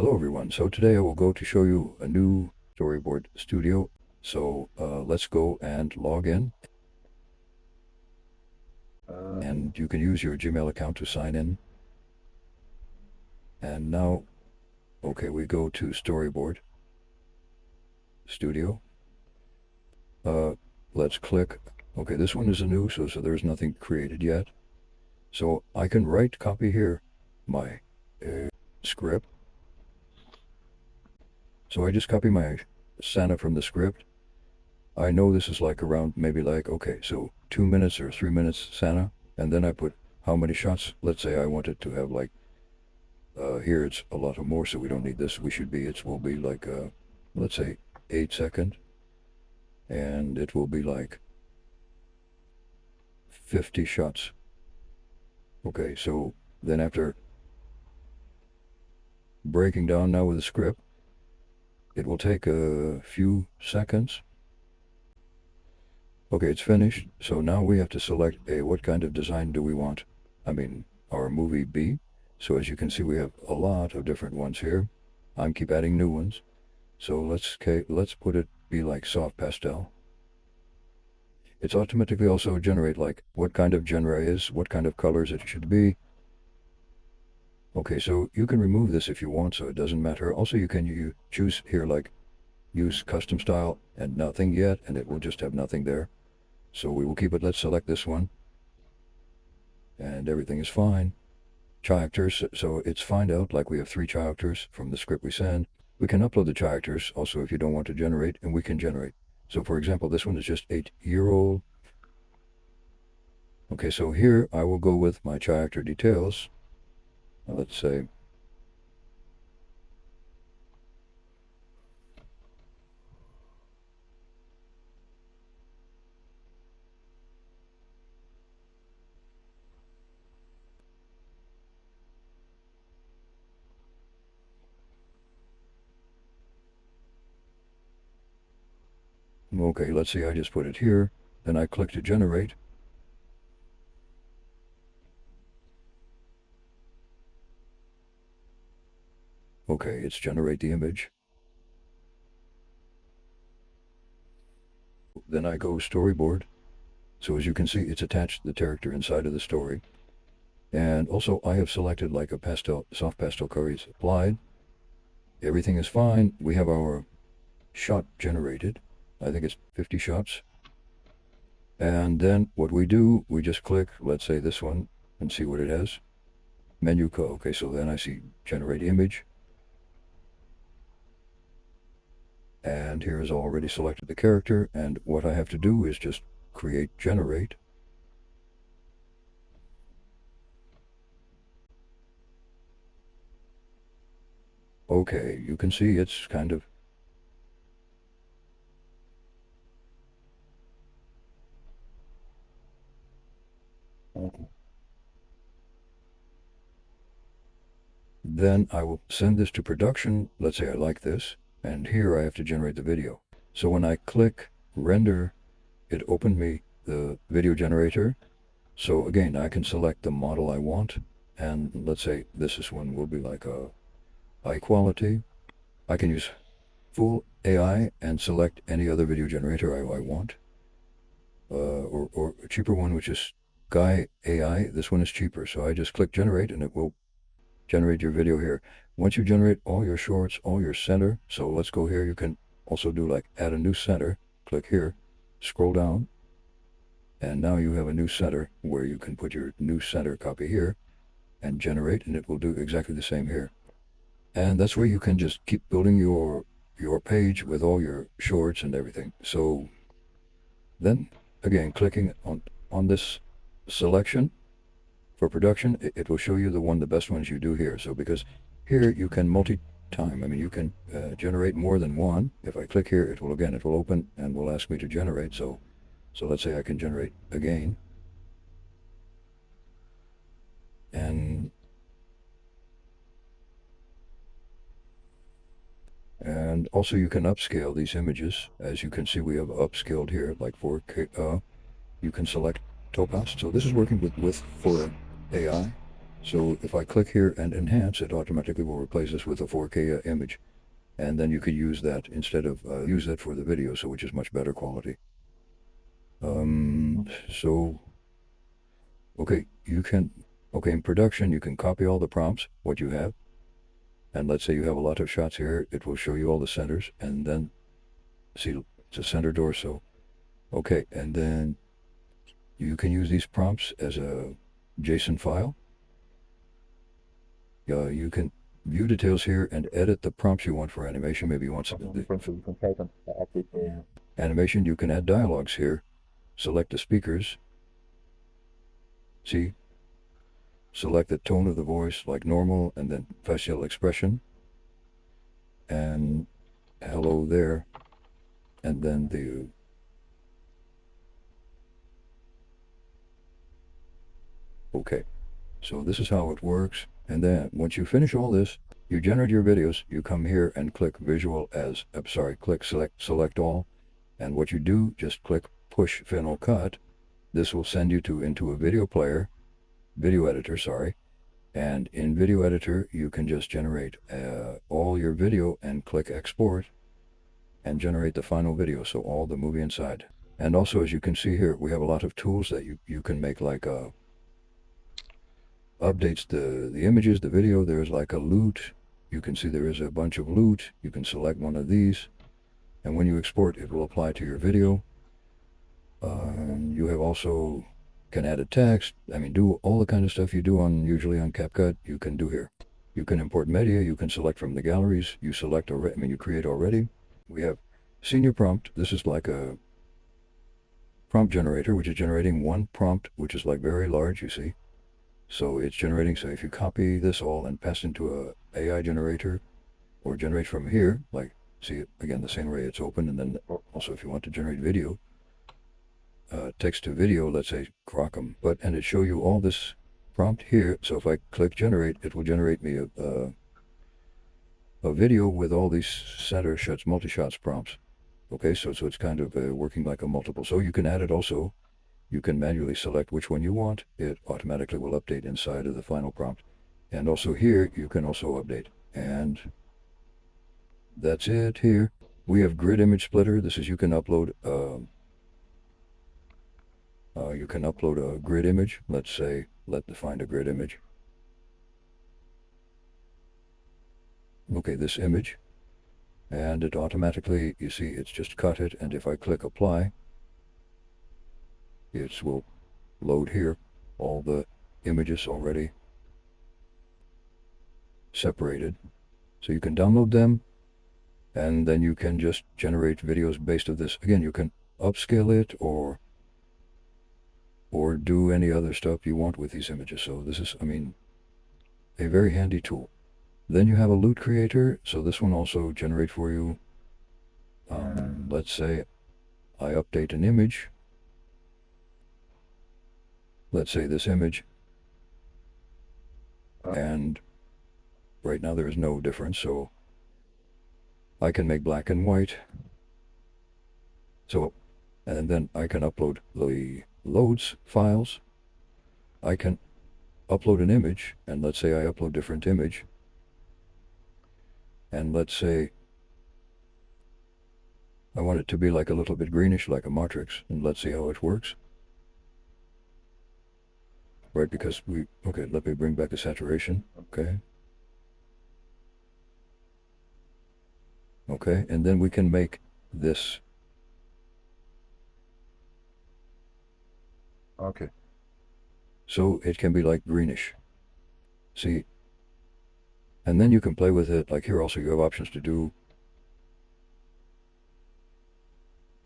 Hello everyone. So today I will go to show you a new Storyboard Studio. So let's go and log in. And you can use your Gmail account to sign in. And now, okay, we go to Storyboard Studio. Let's click. Okay, this one is a new, so there's nothing created yet. So I can copy here my script. So I just copy my Santa from the script. I know this is like around maybe like, okay, so 2 minutes or 3 minutes Santa, and then I put how many shots. Let's say I wanted to have like, here it's a lot more, so we don't need this. It will be like, let's say 8 seconds, and it will be like 50 shots. Okay, so then after breaking down now with the script, it will take a few seconds. Okay, it's finished. So now we have to select what kind of design do we want? I mean, our movie be. So as you can see, we have a lot of different ones here. I'm keep adding new ones. So let's put it be like soft pastel. It's automatically also generate like what kind of genre is, what kind of colors it should be. Okay, so you can remove this if you want, so it doesn't matter. Also, you can choose here like use custom style and nothing yet, and it will just have nothing there. So we will keep it. Let's select this one. And everything is fine. Characters, so it's find out, like we have 3 characters from the script we send. We can upload the characters also if you don't want to generate, and we can generate. So for example, this one is just 8-year-old. Okay, so here I will go with my character details. Let's say okay, let's see, I just put it here, then I click to generate. Okay, it's generate the image. Then I go storyboard. So as you can see, it's attached the character inside of the story. And also I have selected like a soft pastel colors applied. Everything is fine. We have our shot generated. I think it's 50 shots. And then what we do, we just click, let's say this one, and see what it has. Menu code. Okay, so then I see generate image. And here is already selected the character, and what I have to do is just create generate. Okay, you can see it's kind of then I will send this to production. Let's say I like this, and here I have to generate the video. So when I click render, it opened me the video generator. So again, I can select the model I want, and let's say this one will be like a high quality. I can use full AI and select any other video generator I want, or a cheaper one, which is Guy AI. This one is cheaper, so I just click generate, and it will generate your video here. Once you generate all your shorts, all your center, so let's go here. You can also do like add a new center. Click here, scroll down, and now you have a new center where you can put your new center copy here and generate, and it will do exactly the same here. And that's where you can just keep building your page with all your shorts and everything. So then again, clicking on this selection for production, it will show you the best ones you do here. So because here you can multi-time, I mean you can generate more than one. If I click here, it will open and will ask me to generate. So let's say I can generate again. And also you can upscale these images. As you can see, we have upscaled here, like 4K. You can select topaz. So this is working with for AI. So if I click here and enhance, it automatically will replace this with a 4K image. And then you could use that instead of use that for the video, so which is much better quality. So, okay, in production, you can copy all the prompts, what you have. And let's say you have a lot of shots here, it will show you all the centers, and then, see, it's a center door, so, okay, and then you can use these prompts as a JSON file. You can view details here and edit the prompts you want for animation. Maybe you want some animation. You can add dialogues here. Select the speakers. See? Select the tone of the voice like normal and then facial expression. And hello there. And then the... Okay. So this is how it works. And then once you finish all this, you generate your videos, you come here and click visual as, click select all. And what you do, just click push final cut. This will send you into a video editor, and in video editor you can just generate all your video and click export and generate the final video, so all the movie inside. And also, as you can see here, we have a lot of tools that you can make, like updates the images, the video. There's like a loot. You can see there is a bunch of loot. You can select one of these, and when you export, it will apply to your video. You have also can add a text. I mean, do all the kind of stuff you do usually on CapCut, you can do here. You can import media. You can select from the galleries. You select already. I mean, you create already. We have Cine Prompt. This is like a prompt generator, which is generating one prompt, which is like very large, you see. So it's generating, so if you copy this all and pass into a AI generator, or generate from here, like, see, again, the same way it's open, and then also if you want to generate video, text to video, let's say Crockham, and it show you all this prompt here. So if I click generate, it will generate me a video with all these center shots, multi-shots prompts. Okay, so it's kind of working like a multiple. So you can add it also. You can manually select which one you want. It automatically will update inside of the final prompt. And also here, you can also update. And that's it here. We have grid image splitter. This is, you can upload a grid image. Let's say, find a grid image. Okay, this image. And it automatically, you see, it's just cut it. And if I click apply, it will load here all the images already separated. So you can download them, and then you can just generate videos based on this. Again, you can upscale it or do any other stuff you want with these images. So this is, I mean, a very handy tool. Then you have a loot creator. So this one also generates for you. Let's say I update an image. Let's say this image. And right now there is no difference. So I can make black and white. So, and then I can upload the loads files. I can upload an image, and let's say I upload different image. And let's say I want it to be like a little bit greenish, like a matrix, and let's see how it works. Right, because okay, let me bring back the saturation, okay. Okay, and then we can make this. Okay. So it can be like greenish. See? And then you can play with it, like here also you have options to do.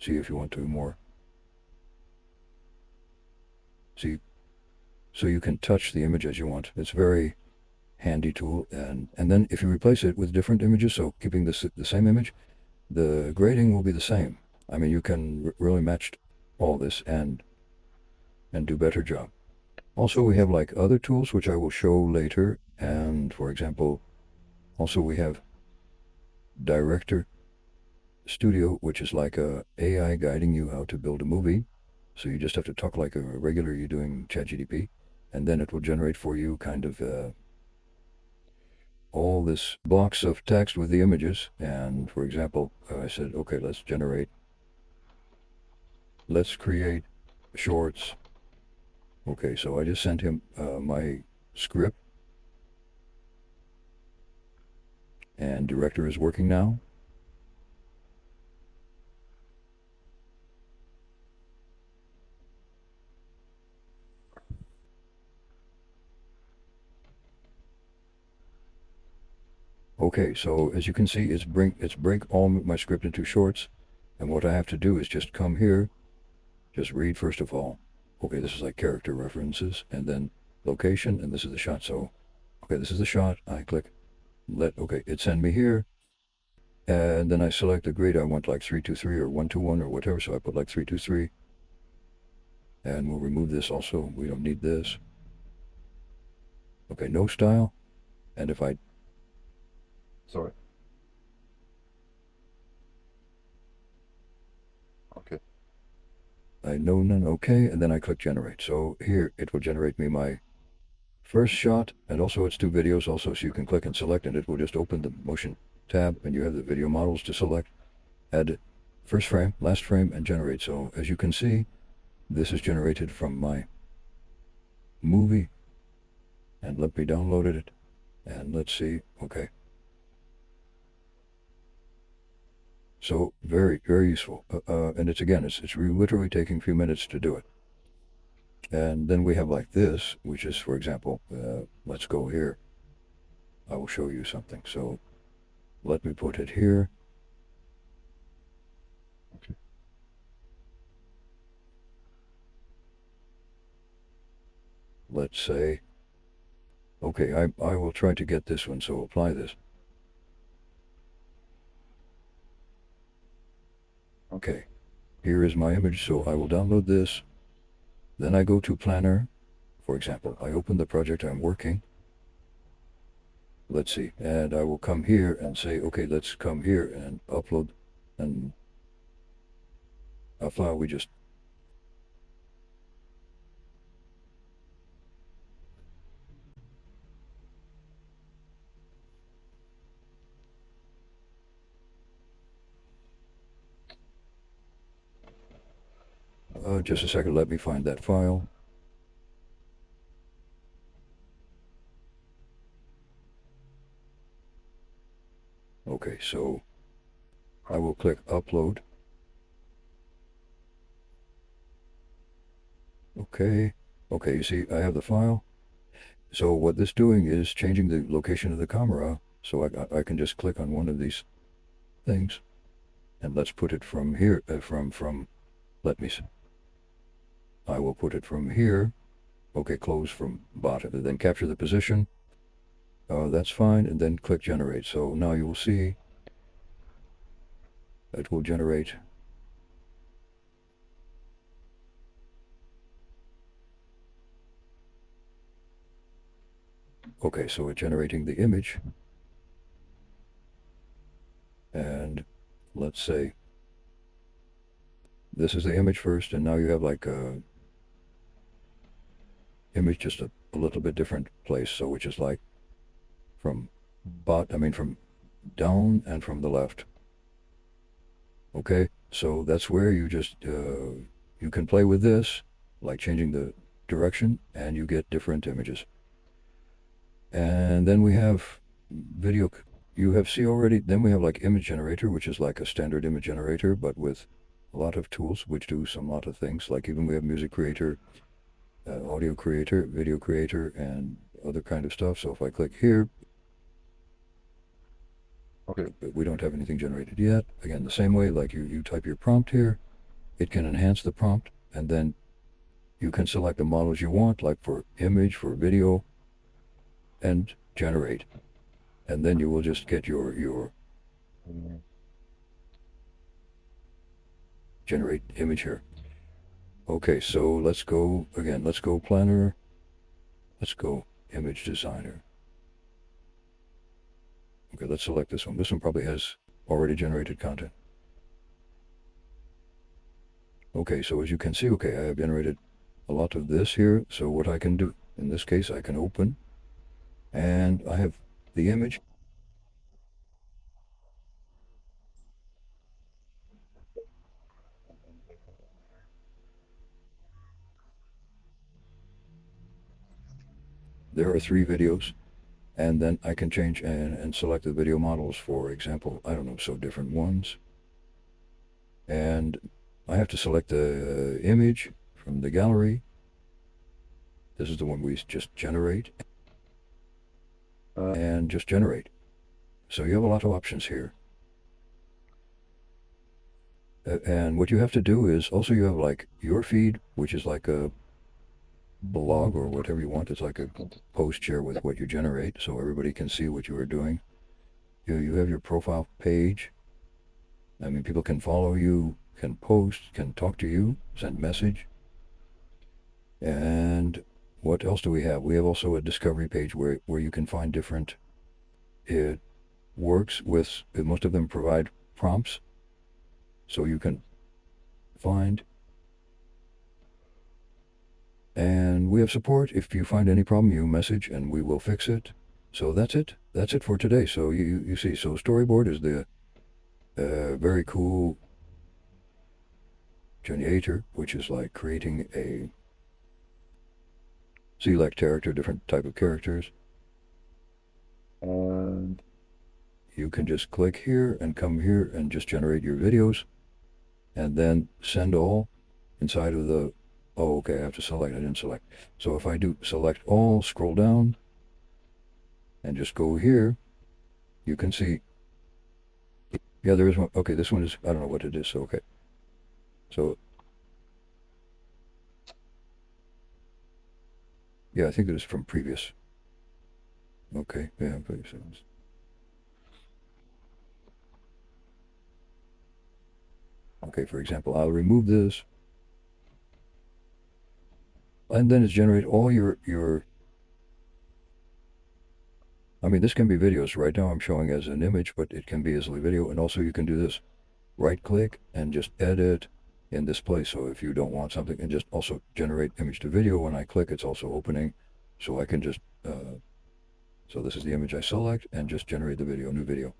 See if you want to more. See? So you can touch the image as you want. It's a very handy tool. And then if you replace it with different images, so keeping the same image, the grading will be the same. I mean, you can really match all this and do better job. Also, we have like other tools, which I will show later. And for example, also we have Director Studio, which is like a AI guiding you how to build a movie. So you just have to talk like a regular, you're doing ChatGPT. and then it will generate for you kind of all this blocks of text with the images. And for example, I said, okay, let's create shorts. Okay, so I just sent him my script, and director is working now. Okay, so as you can see, it's break all my script into shorts, and what I have to do is just come here, just read first of all. Okay, this is like character references, and then location, and this is the shot. So, okay, this is the shot. I click okay, it send me here, and then I select the grid. I want like 323 or 121 or whatever, so I put like 323, and we'll remove this also. We don't need this. Okay, no style, and if I Sorry. Okay. I know none, okay, and then I click generate. So here it will generate me my first shot, and also it's two videos also, so you can click and select, and it will just open the motion tab, and you have the video models to select, add first frame, last frame, and generate. So as you can see, this is generated from my movie, and let me download it, and let's see, okay. So very, very useful, and it's literally taking a few minutes to do it. And then we have like this, which is, for example, let's go here. I will show you something. So let me put it here. Okay. Let's say, okay, I will try to get this one, so apply this. Okay, here is my image, so I will download this. Then I go to Planner. For example, I open the project I'm working. Let's see, and I will come here and say, okay, let's come here and upload and a file we just just a second, let me find that file. Okay, so I will click upload. Okay, you see I have the file. So what this doing is changing the location of the camera, so I can just click on one of these things, and let's put it from here, let me see. I will put it from here. Okay, close from bottom, and then capture the position. That's fine, and then click generate. So now you will see it will generate. Okay, so it's generating the image, and let's say this is the image first, and now you have like a image just a little bit different place, so which is like from from down and from the left. Okay, so that's where you just you can play with this, like changing the direction, and you get different images. And then we have video. You have see already. Then we have like image generator, which is like a standard image generator, but with a lot of tools which do some lot of things. Like even we have music creator, audio creator, video creator, and other kind of stuff. So if I click here, Okay. but we don't have anything generated yet. Again, the same way, like you type your prompt here, it can enhance the prompt, and then you can select the models you want, like for image, for video, and generate. And then you will just get your generate image here. Okay, so let's go again. Let's go planner. Let's go image designer. Okay, let's select this one. This one probably has already generated content. Okay, so as you can see, okay, I have generated a lot of this here. So what I can do, In this case, I can open, and I have the image. There are 3 videos, and then I can change and select the video models, for example, I don't know, so different ones. And I have to select the image from the gallery. This is the one we just generate, and just generate. So you have a lot of options here. And what you have to do is also you have like your feed, which is like a blog or whatever you want. It's like a post share with what you generate so everybody can see what you are doing. You have your profile page. I mean, people can follow you, can post, can talk to you, send message. And what else do we have? We have also a discovery page where you can find different works with, most of them provide prompts. So you can find. And we have support. If you find any problem, you message and we will fix it. So that's it. That's it for today. So you see, so Storyboard is the very cool generator, which is like creating a select character, different type of characters. And you can just click here and come here and just generate your videos and then send all inside of the, oh, okay, I have to select, I didn't select. So if I do select all, scroll down and just go here, you can see, yeah, there is one. Okay, this one is, I don't know what it is, so okay. So, yeah, I think it is from previous. Okay, yeah, 30 seconds. Okay, for example, I'll remove this. And then it's generate all your, I mean, this can be videos. Right now I'm showing as an image, but it can be as a video. And also you can do this, right click and just edit in this place. So if you don't want something, and just also generate image to video. When I click, it's also opening. So I can just, so this is the image I select and just generate the video, new video.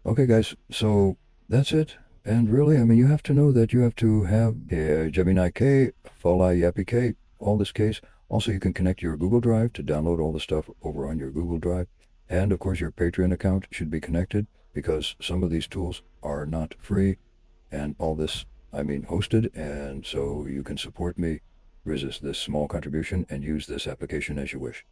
Okay, guys, so that's it. And really, I mean, you have to know that you have to have Gemini K, Folai Yappy K, all this case. Also, you can connect your Google Drive to download all the stuff over on your Google Drive. And of course, your Patreon account should be connected because some of these tools are not free. And all this, I mean, hosted. And so you can support me, resist this small contribution, and use this application as you wish.